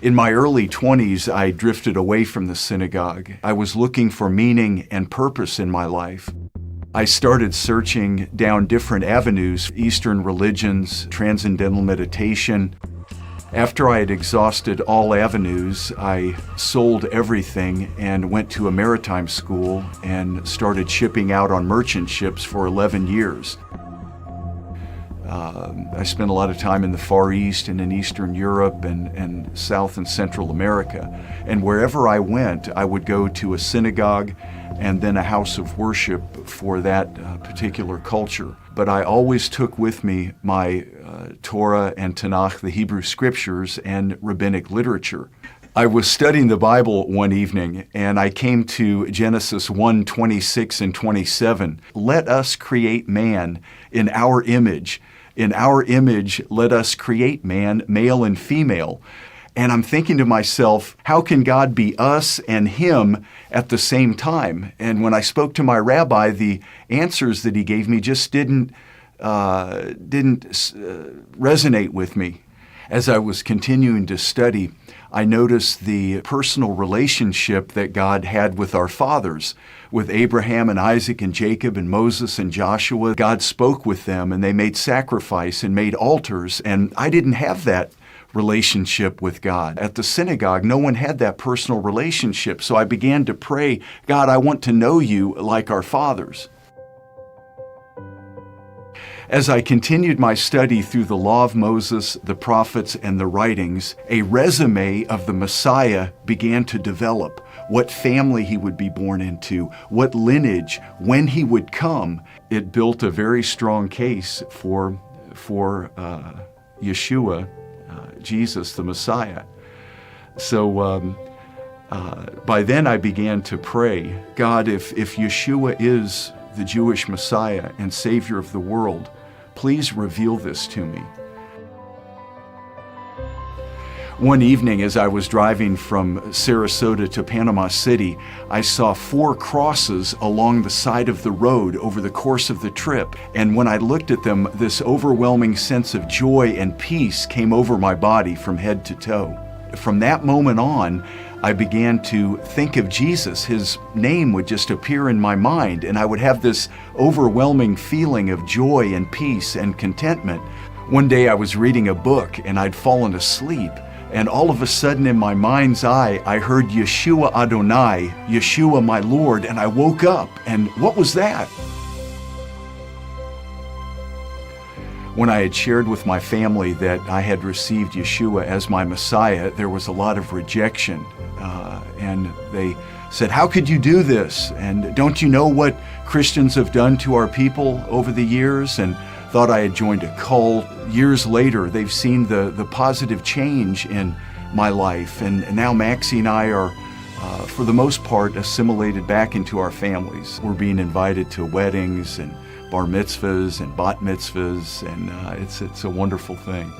In my early 20s, I drifted away from the synagogue. I was looking for meaning and purpose in my life. I started searching down different avenues, Eastern religions, transcendental meditation. After I had exhausted all avenues, I sold everything and went to a maritime school and started shipping out on merchant ships for 11 years. I spent a lot of time in the Far East and in Eastern Europe and South and Central America. And wherever I went, I would go to a synagogue and then a house of worship for that particular culture. But I always took with me my Torah and Tanakh, the Hebrew Scriptures, and rabbinic literature. I was studying the Bible one evening, and I came to Genesis 1:26 and 27. Let us create man in our image. In our image, let us create man, male and female. And I'm thinking to myself, how can God be us and him at the same time? And when I spoke to my rabbi, the answers that he gave me just didn't resonate with me. As I was continuing to study, I noticed the personal relationship that God had with our fathers, with Abraham and Isaac and Jacob and Moses and Joshua. God spoke with them and they made sacrifice and made altars, and I didn't have that relationship with God. At the synagogue, no one had that personal relationship, so I began to pray, God, I want to know you like our fathers. As I continued my study through the law of Moses, the prophets, and the writings, a resume of the Messiah began to develop. What family he would be born into, what lineage, when he would come. It built a very strong case for Yeshua, Jesus, the Messiah. So by then I began to pray, God, if Yeshua is the Jewish Messiah and Savior of the world, please reveal this to me. One evening as I was driving from Sarasota to Panama City, I saw 4 crosses along the side of the road over the course of the trip. And when I looked at them, this overwhelming sense of joy and peace came over my body from head to toe. From that moment on, I began to think of Jesus. His name would just appear in my mind, and I would have this overwhelming feeling of joy and peace and contentment. One day I was reading a book and I'd fallen asleep, and all of a sudden in my mind's eye, I heard Yeshua Adonai, Yeshua my Lord, and I woke up, and what was that? When I had shared with my family that I had received Yeshua as my Messiah, there was a lot of rejection. And they said, how could you do this? And don't you know what Christians have done to our people over the years? And thought I had joined a cult. Years later, they've seen the positive change in my life. And now Maxie and I are, for the most part, assimilated back into our families. We're being invited to weddings and bar mitzvahs and bat mitzvahs, and it's a wonderful thing.